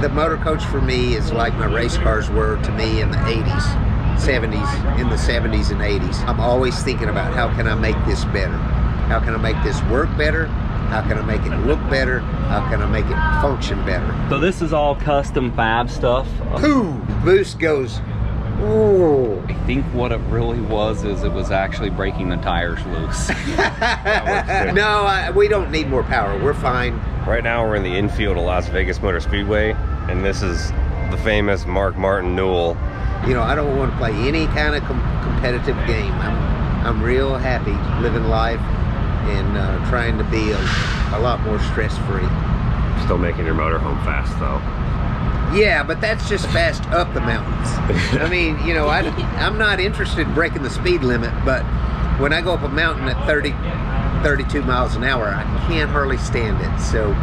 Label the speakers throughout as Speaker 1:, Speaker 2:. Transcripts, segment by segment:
Speaker 1: The motor coach for me is like my race cars were to me in the 80s, 70s, in the 70s and 80s. I'm always thinking about how can I make this better? How can I make this work better? How can I make it look better? How can I make it function better?
Speaker 2: So this is all custom fab stuff.
Speaker 1: Ooh, boost goes, ooh.
Speaker 2: I think what it really was is it was actually breaking the tires loose.
Speaker 1: No, we don't need more power. We're fine.
Speaker 3: Right now we're in the infield of Las Vegas Motor Speedway, and this is the famous Mark Martin Newell.
Speaker 1: You know, I don't want to play any kind of competitive game. I'm real happy living life and trying to be a lot more stress-free.
Speaker 3: Still making your motorhome fast though.
Speaker 1: Yeah, but that's just fast up the mountains. I mean, you know, I'm not interested in breaking the speed limit, but when I go up a mountain at 32 miles an hour, I can't hardly stand it. So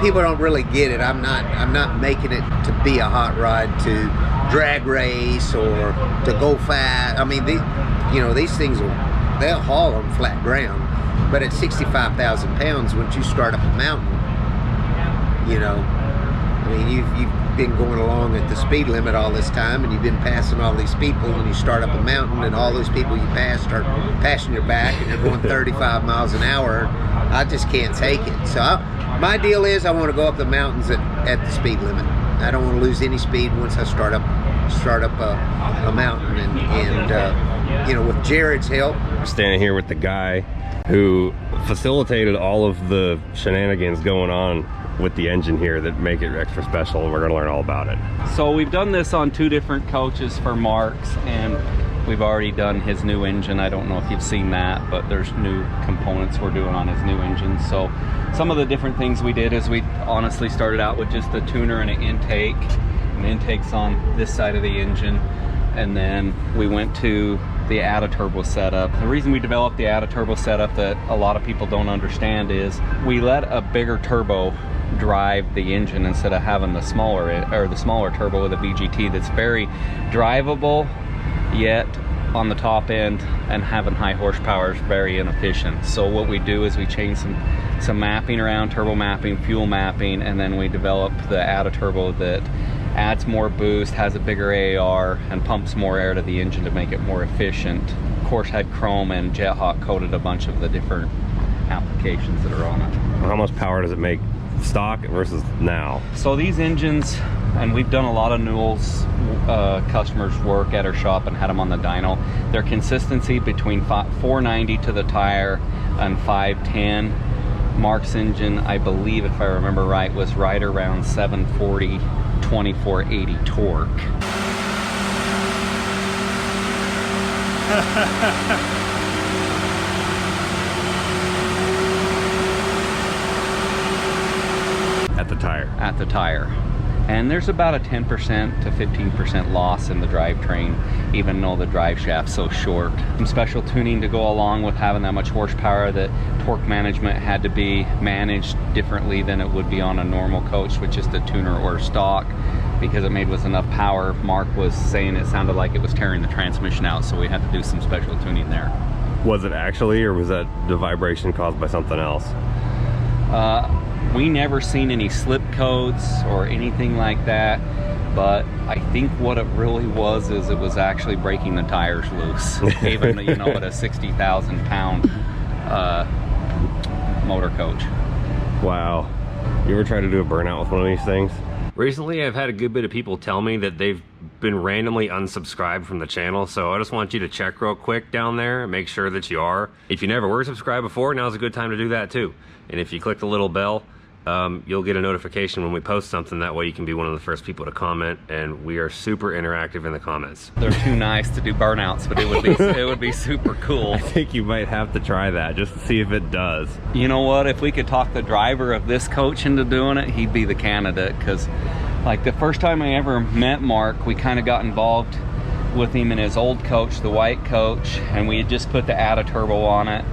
Speaker 1: people don't really get it. I'm not making it to be a hot rod, to drag race or to go fast. I mean, these things they'll haul on flat ground, but at 65,000 pounds, once you start up a mountain, you know, I mean, you've been going along at the speed limit all this time, and you've been passing all these people, and you start up a mountain, and all those people you pass start passing your back, and you're going 35 miles an hour. I just can't take it. So my deal is I want to go up the mountains at the speed limit. I don't want to lose any speed once I start up a mountain, and you know, with Jared's help.
Speaker 3: I'm standing here with the guy who facilitated all of the shenanigans going on with the engine here that make it extra special, and we're going to learn all about it.
Speaker 2: So we've done this on 2 different coaches for Mark's, and we've already done his new engine. I don't know if you've seen that, but there's new components we're doing on his new engine. So some of the different things we did is we honestly started out with just a tuner and an intake. And the intake's on this side of the engine, and then we went to the Add-A-Turbo setup. The reason we developed the Add-A-Turbo setup that a lot of people don't understand is we let a bigger turbo drive the engine instead of having the smaller turbo with a VGT that's very drivable, yet on the top end and having high horsepower is very inefficient. So what we do is we change some mapping around, turbo mapping, fuel mapping, and then we develop the Add-A-Turbo that adds more boost, has a bigger AR, and pumps more air to the engine to make it more efficient. Of course, had chrome and jet hot coated a bunch of the different applications that are on it.
Speaker 3: How much power does it make stock versus now?
Speaker 2: So these engines, and we've done a lot of Newell's customers work at our shop and had them on the dyno. Their consistency between 490 to the tire and 510. Mark's engine, I believe, if I remember right, was right around 740, 2480 torque.
Speaker 3: At the tire.
Speaker 2: At the tire. And there's about a 10% to 15% loss in the drivetrain, even though the drive shaft's so short. Some special tuning to go along with having that much horsepower, that torque management had to be managed differently than it would be on a normal coach with just a tuner or stock, because it made with enough power. Mark was saying it sounded like it was tearing the transmission out, so we had to do some special tuning there.
Speaker 3: Was it actually, or was that the vibration caused by something else?
Speaker 2: We never seen any slip codes or anything like that, but I think what it really was is it was actually breaking the tires loose, even, you know, at a 60,000 pound motor coach.
Speaker 3: Wow. You ever try to do a burnout with one of these things? Recently, I've had a good bit of people tell me that they've been randomly unsubscribed from the channel, so I just want you to check real quick down there and make sure that you are. If you never were subscribed before, now's a good time to do that too. And if you click the little bell, you'll get a notification when we post something. That way you can be one of the first people to comment, and we are super interactive in the comments.
Speaker 2: They're too nice to do burnouts, but it would be super cool.
Speaker 3: I think you might have to try that just to see if it does.
Speaker 2: You know what, if we could talk the driver of this coach into doing it, he'd be the candidate, because like the first time I ever met Mark, we kind of got involved with him in his old coach, the white coach, and we had just put the Add-A-Turbo on it,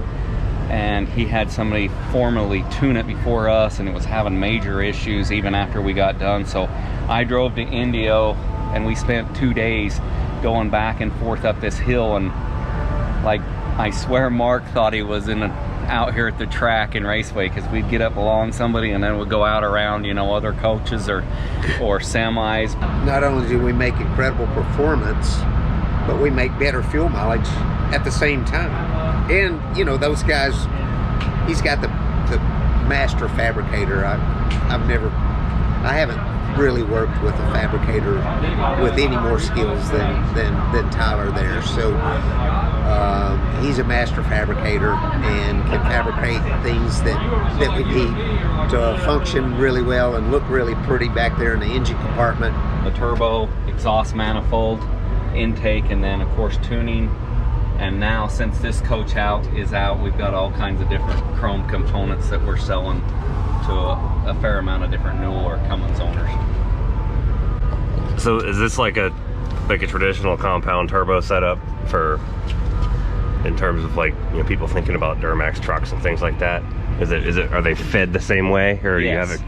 Speaker 2: and he had somebody formally tune it before us, and it was having major issues even after we got done. So I drove to Indio, and we spent 2 days going back and forth up this hill, and like I swear Mark thought he was in an out here at the track in Raceway, because we'd get up along somebody and then we'd go out around, you know, other coaches or semis.
Speaker 1: Not only do we make incredible performance, but we make better fuel mileage at the same time. And, you know, those guys, he's got the master fabricator. I haven't really worked with a fabricator with any more skills than Tyler there. So he's a master fabricator and can fabricate things that we need to function really well and look really pretty back there in the engine compartment.
Speaker 2: The turbo, exhaust manifold, intake, and then of course tuning. And now, since this coach is out, we've got all kinds of different chrome components that we're selling to a fair amount of different Newell or Cummins owners.
Speaker 3: So is this like a traditional compound turbo setup for, in terms of like, you know, people thinking about Duramax trucks and things like that? Are they fed the same way, or
Speaker 2: yes,
Speaker 3: you have it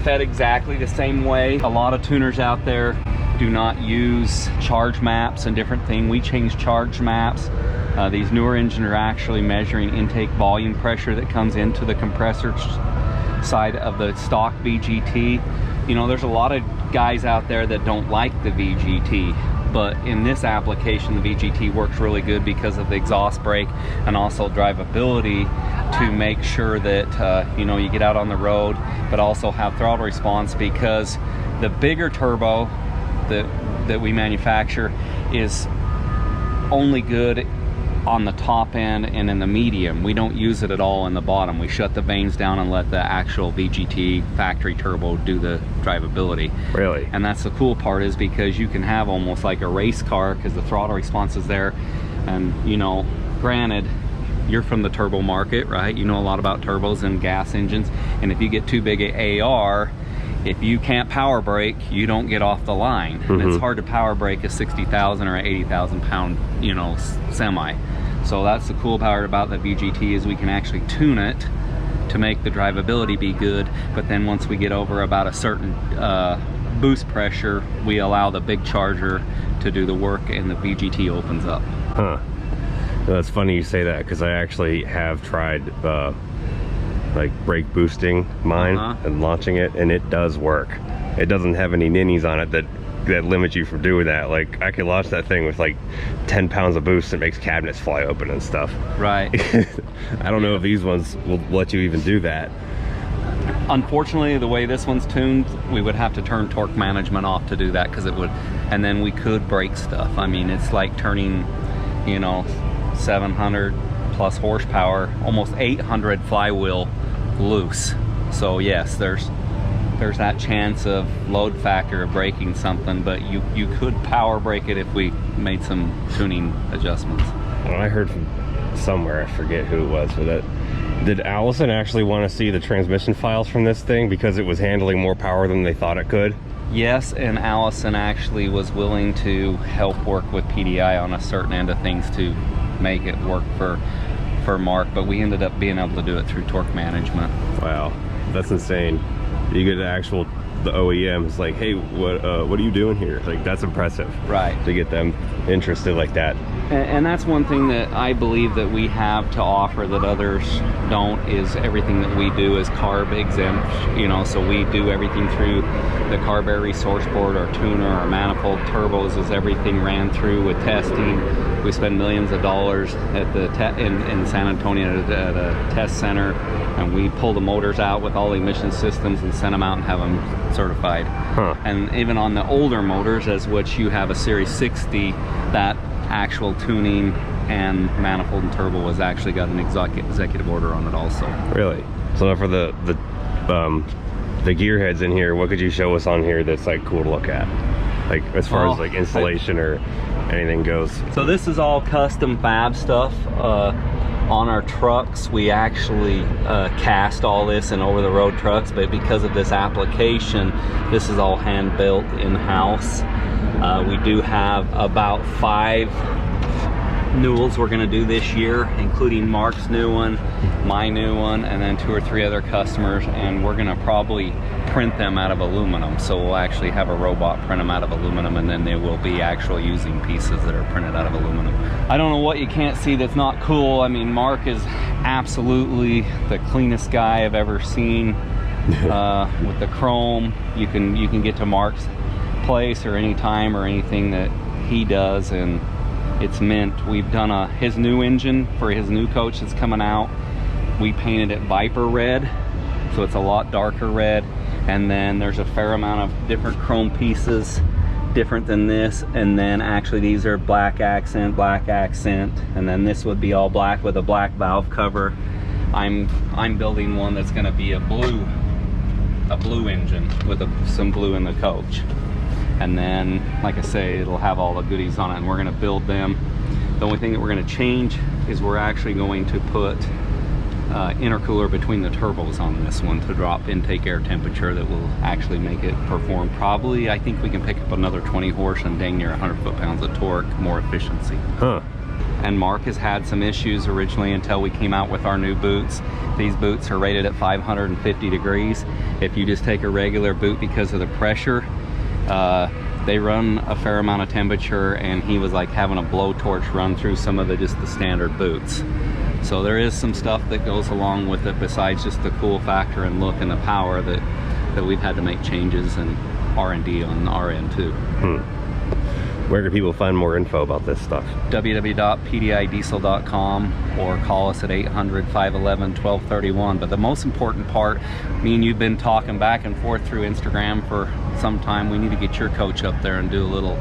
Speaker 2: fed exactly the same way? A lot of tuners out there do not use charge maps and different things. We change charge maps. These newer engines are actually measuring intake volume pressure that comes into the compressor side of the stock VGT. You know, there's a lot of guys out there that don't like the VGT, but in this application the VGT works really good because of the exhaust brake and also drivability, to make sure that you know, you get out on the road but also have throttle response, because the bigger turbo that we manufacture is only good on the top end and in the medium. We don't use it at all in the bottom. We shut the vanes down and let the actual VGT factory turbo do the drivability.
Speaker 3: Really?
Speaker 2: And that's the cool part, is because you can have almost like a race car, because the throttle response is there. And you know, granted, you're from the turbo market, right? You know a lot about turbos and gas engines, and if you get too big a AR, if you can't power brake, you don't get off the line. And it's hard to power brake a 60,000 or 80,000 pound, you know, semi. So that's the cool part about the VGT, is we can actually tune it to make the drivability be good. But then once we get over about a certain boost pressure, we allow the big charger to do the work, and the VGT opens up.
Speaker 3: Huh. That's funny you say that, because I actually have tried like brake boosting mine and launching it, and it does work. It doesn't have any ninnies on it that limit you from doing that. Like, I can launch that thing with like 10 pounds of boost, and it makes cabinets fly open and stuff. Right. I don't know if these ones will let you even do that.
Speaker 2: Unfortunately, the way this one's tuned, we would have to turn torque management off to do that, because it would, and then we could break stuff. I mean, it's like turning, you know, 700 plus horsepower, almost 800 flywheel loose. So yes, there's that chance of load factor of breaking something, but you could power brake it if we made some tuning adjustments.
Speaker 3: Well, I heard from somewhere, I forget who it was, but did Allison actually want to see the transmission files from this thing because it was handling more power than they thought it could?
Speaker 2: Yes, and Allison actually was willing to help work with PDI on a certain end of things to make it work for Mark, but we ended up being able to do it through torque management. Wow,
Speaker 3: that's insane. You get the OEM is like, hey, what are you doing here? Like, that's impressive,
Speaker 2: right? To
Speaker 3: get them interested like that.
Speaker 2: And that's one thing that I believe that we have to offer that others don't, is everything that we do is carb exempt, you know. So we do everything through the carb air resource board, our tuner, our manifold, turbos, is everything ran through with testing. We spend millions of dollars at the in San Antonio at a test center, and we pull the motors out with all the emission systems and send them out and have them certified. And even on the older motors, as which you have a Series 60, that actual tuning and manifold and turbo has actually got an executive order on it also.
Speaker 3: Really? So for the gearheads in here, what could you show us on here that's like cool to look at, like as far as like installation or anything goes? So this is all custom fab stuff. On our trucks, we actually cast all this in over-the-road trucks, but because of this application, this is all hand-built in-house. We do have about 5 Newells we're going to do this year, including Mark's new one, my new one, and then 2 or 3 other customers, and we're going to probably print them out of aluminum. So we'll actually have a robot print them out of aluminum, and then they will be actually using pieces that are printed out of aluminum. I don't know what you can't see that's not cool. I mean, Mark is
Speaker 2: absolutely the cleanest guy I've ever seen. With the chrome, you can get to Mark's place or any time or anything that he does, and it's mint. We've done his new engine for his new coach that's coming out. We painted it Viper red, so it's a lot darker red, and then there's a fair amount of different chrome pieces different than this, and then actually these are black accent, and then this would be all black with a black valve cover. I'm building one that's going to be a blue engine with some blue in the coach, and then like I say, it'll have all the goodies on it, and we're going to build them. The only thing that we're going to change is we're actually going to put intercooler between the turbos on this one to drop intake air temperature that will actually make it perform. Probably, I think we can pick up another 20 horse and dang near 100 foot-pounds of torque, more efficiency. And Mark has had some issues originally until we came out with our new boots. These boots are rated at 550 degrees. If you just take a regular boot, because of the pressure, they run a fair amount of temperature, and he was like having a blowtorch run through some of the standard boots. So there is some stuff that goes along with it besides just the cool factor and look and the power that we've had to make changes and R&D on our end too.
Speaker 3: Where do people find more info about this stuff?
Speaker 2: www.pdidiesel.com, or call us at 800-511-1231. But the most important part, me and you've been talking back and forth through Instagram for some time. We need to get your coach up there and do a little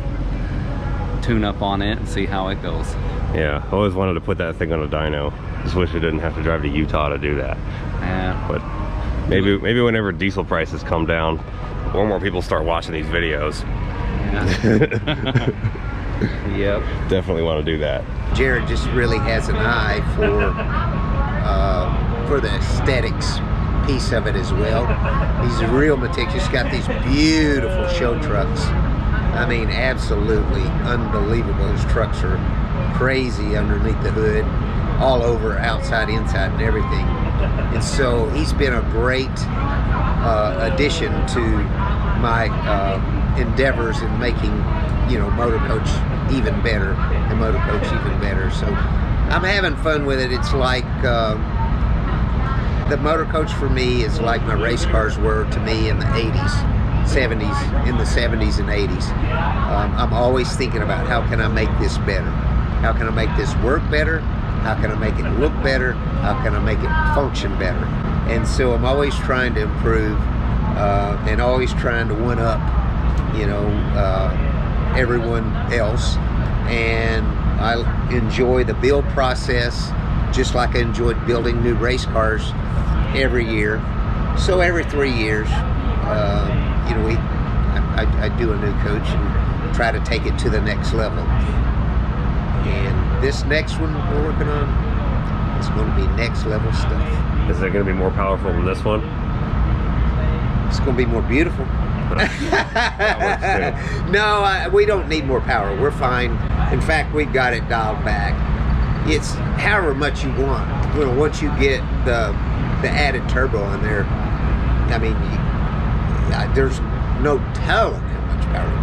Speaker 2: tune-up on it and see how it goes.
Speaker 3: Yeah, I always wanted to put that thing on a dyno. Just wish I didn't have to drive to Utah to do that.
Speaker 2: Yeah.
Speaker 3: But maybe whenever diesel prices come down, more people start watching these videos.
Speaker 2: Yeah. Yep.
Speaker 3: Definitely want to do that.
Speaker 1: Jerad just really has an eye for the aesthetics piece of it as well. He's real meticulous. He's got these beautiful show trucks. I mean, absolutely unbelievable. His trucks are crazy underneath the hood, all over, outside, inside, and everything. And so he's been a great addition to my endeavors in making, Motor Coach even better, and Motor Coach even better. So I'm having fun with it. It's like the Motor Coach for me is like my race cars were to me in the 80s, 70s, in the 70s and 80s. I'm always thinking about how can I make this better? How can I make this work better? How can I make it look better? How can I make it function better? And so I'm always trying to improve and always trying to one up, everyone else. And I enjoy the build process just like I enjoyed building new race cars every year. So every 3 years, I do a new coach and try to take it to the next level. And this next one we're working on is going to be next level stuff.
Speaker 3: Is it going to be more powerful than this one?
Speaker 1: It's going to be more beautiful. No, we don't need more power. We're fine. In fact, we've got it dialed back. It's however much you want. Once you get the added turbo on there, I mean, there's no telling how much power.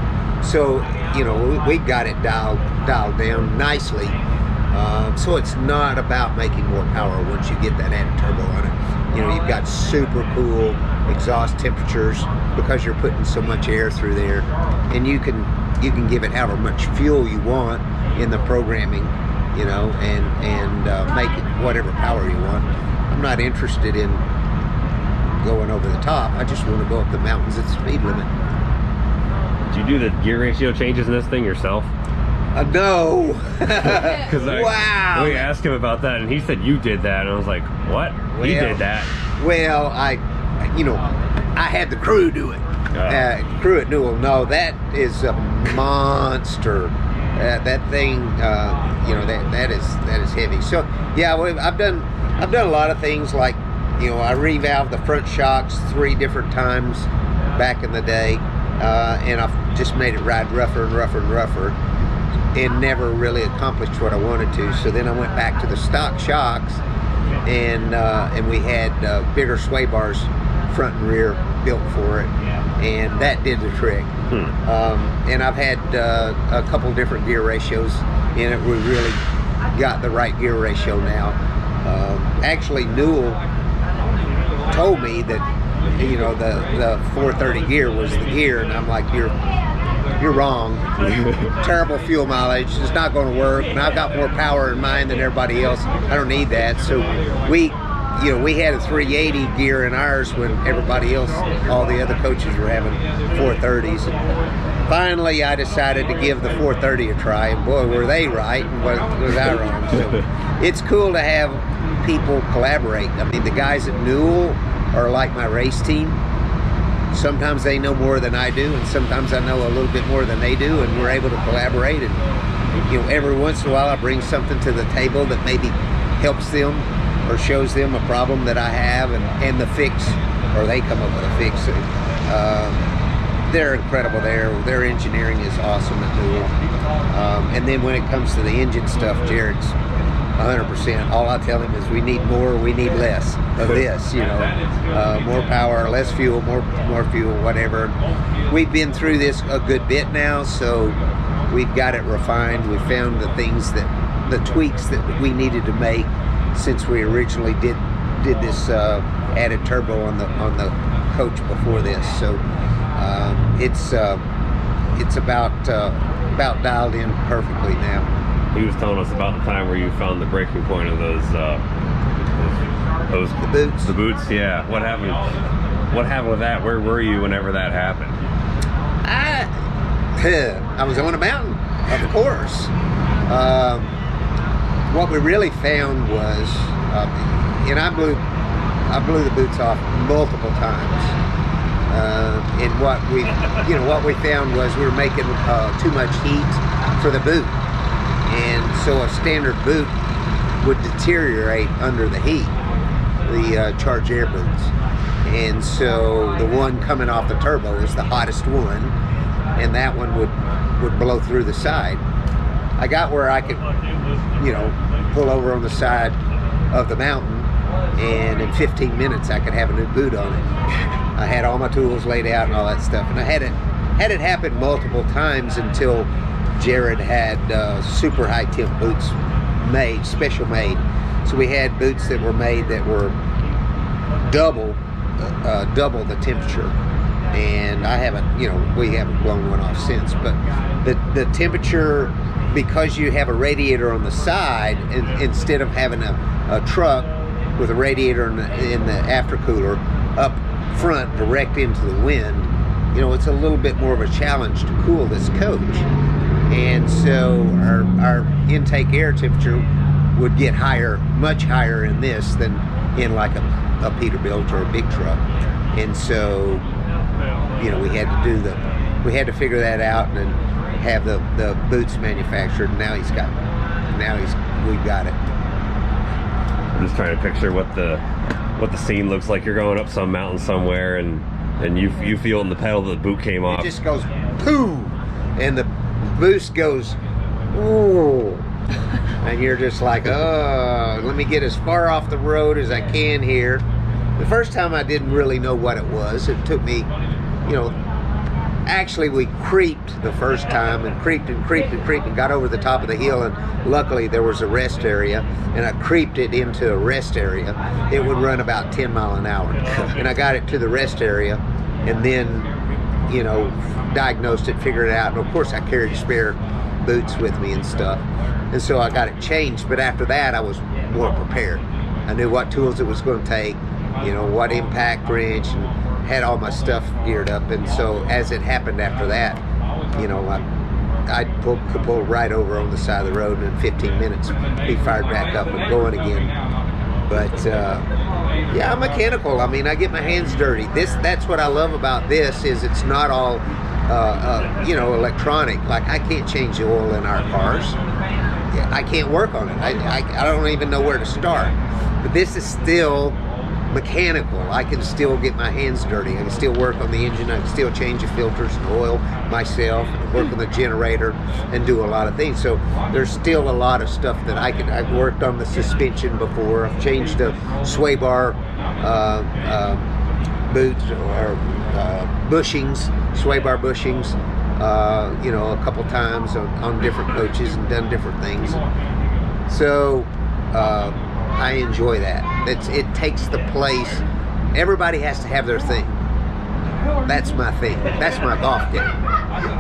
Speaker 1: So, we've got it dialed down nicely. So it's not about making more power once you get that added turbo on it. You've got super cool exhaust temperatures because you're putting so much air through there, and you can give it however much fuel you want in the programming, and make it whatever power you want. I'm not interested in going over the top. I just want to go up the mountains at the speed limit.
Speaker 3: Did you do the gear ratio changes in this thing yourself?
Speaker 1: No.
Speaker 3: Because
Speaker 1: wow.
Speaker 3: We asked him about that, and he said you did that, and I was like, what? He did that?
Speaker 1: Well, I had the crew do it. Crew at Newell. No, that is a monster. That thing, that is heavy. So yeah, I've done a lot of things like, I revalved the front shocks 3 different times back in the day, and I've just made it ride rougher and rougher and rougher, and never really accomplished what I wanted to. So then I went back to the stock shocks, and we had bigger sway bars, front and rear, built for it, and that did the trick. And I've had a couple different gear ratios in it. We really got the right gear ratio now. Actually, Newell told me that, you know, the 430 gear was the gear, and I'm like, you're wrong. Terrible fuel mileage. It's not going to work. And I've got more power in mine than everybody else. I don't need that. So we had a 380 gear in ours when everybody else, all the other coaches were having 430s. And finally, I decided to give the 430 a try, and boy, were they right, and was I wrong. So it's cool to have people collaborate. I mean, the guys at Newell are like my race team. Sometimes they know more than I do, and sometimes I know a little bit more than they do, and we're able to collaborate. And, you know, every once in a while I bring something to the table that maybe helps them or shows them a problem that I have, and the fix, or they come up with a fix. They're incredible there. Their engineering is awesome at Newell. And then when it comes to the engine stuff, Jared's 100%. All I tell him is we need more, we need less of this, you know, more power, less fuel, more fuel, whatever. We've been through this a good bit now, so we've got it refined. We found the things the tweaks that we needed to make since we originally did this added turbo on the coach before this. So it's about dialed in perfectly now.
Speaker 3: He was telling us about the time where you found the breaking point of those
Speaker 1: the boots.
Speaker 3: The boots, yeah. What happened? What happened with that? Where were you whenever that happened?
Speaker 1: I was on a mountain, of course. What we really found was, and I blew the boots off multiple times. And what we found was we were making too much heat for the boot. And so a standard boot would deteriorate under the heat, the charged air boots. And so the one coming off the turbo is the hottest one, and that one would blow through the side. I got where I could, you know, pull over on the side of the mountain, and in 15 minutes I could have a new boot on it. I had all my tools laid out and all that stuff, and I had it happen multiple times until Jerad had super high temp boots made, special made. So we had boots that were made that were double the temperature. And I haven't, you know, we haven't blown one off since. But the temperature, because you have a radiator on the side, instead of having a truck with a radiator in the aftercooler up front direct into the wind, you know, it's a little bit more of a challenge to cool this coach. And so our intake air temperature would get higher, much higher in this than in like a Peterbilt or a big truck. And so, you know, we had to figure that out and then have the boots manufactured. And now we've got it.
Speaker 3: I'm just trying to picture what the scene looks like. You're going up some mountain somewhere, and you feel in the pedal that the boot came off.
Speaker 1: It just goes poo, and the boost goes ooh, and you're just like, oh, let me get as far off the road as I can here. The first time I didn't really know what it was. It took me, you know, actually we creeped the first time and creeped and got over the top of the hill, and luckily there was a rest area, and I creeped it into a rest area. It would run about 10 miles an hour, and I got it to the rest area, and then, you know, diagnosed it, figured it out, and of course I carried spare boots with me and stuff, and so I got it changed. But after that I was more prepared. I knew what tools it was going to take, you know, what impact wrench, and had all my stuff geared up. And so as it happened after that, you know, I could pull right over on the side of the road, and in 15 minutes be fired back up and going again. But yeah, I'm mechanical. I mean, I get my hands dirty. That's what I love about this, is it's not all you know, electronic. Like, I can't change the oil in our cars. I can't work on it. I don't even know where to start. But this is still mechanical. I can still get my hands dirty. I can still work on the engine. I can still change the filters and oil myself, and work on the generator, and do a lot of things. So there's still a lot of stuff that I've worked on the suspension before. I've changed the sway bar boots or bushings, sway bar bushings, you know, a couple times on different coaches, and done different things. So I enjoy that. It takes the place. Everybody has to have their thing. That's my thing. That's my golf game.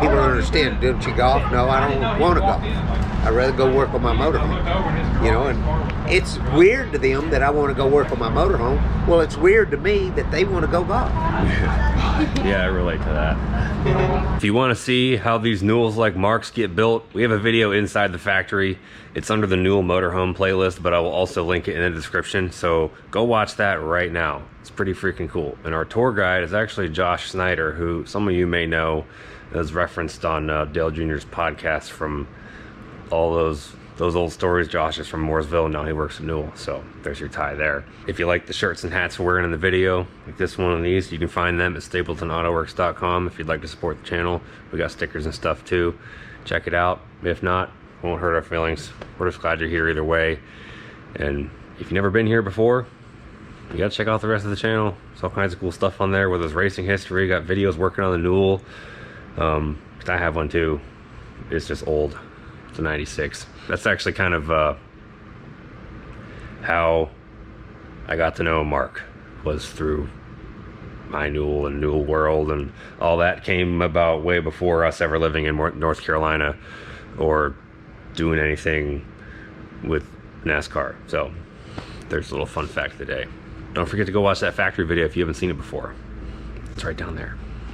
Speaker 1: People don't understand. Don't you golf? No, I don't want to golf. I'd rather go work on my motorhome. You know, and it's weird to them that I want to go work on my motorhome. Well, it's weird to me that they want to go golf.
Speaker 3: Yeah, I relate to that. If you want to see how these Newells like Mark's get built, we have a video inside the factory. It's under the Newell motorhome playlist, but I will also link it in the description. So go watch that right now. It's pretty freaking cool. And our tour guide is actually Josh Snyder, who some of you may know is referenced on Dale Jr.'s podcast from all those old stories. Josh is from Mooresville, and now he works at Newell, so there's your tie there. If you like the shirts and hats we're wearing in the video, like this one of these, you can find them at Stapletonautoworks.com. If you'd like to support the channel, we got stickers and stuff too. Check it out. If not, won't hurt our feelings. We're just glad you're here either way. And if you've never been here before, you gotta check out the rest of the channel. There's all kinds of cool stuff on there with his racing history. Got videos working on the Newell. I have one too. It's just old. It's a 96. That's actually kind of how I got to know Mark, was through my Newell and Newell World, and all that came about way before us ever living in North Carolina or doing anything with NASCAR. So there's a little fun fact of the day. Don't forget to go watch that factory video if you haven't seen it before. It's right down there.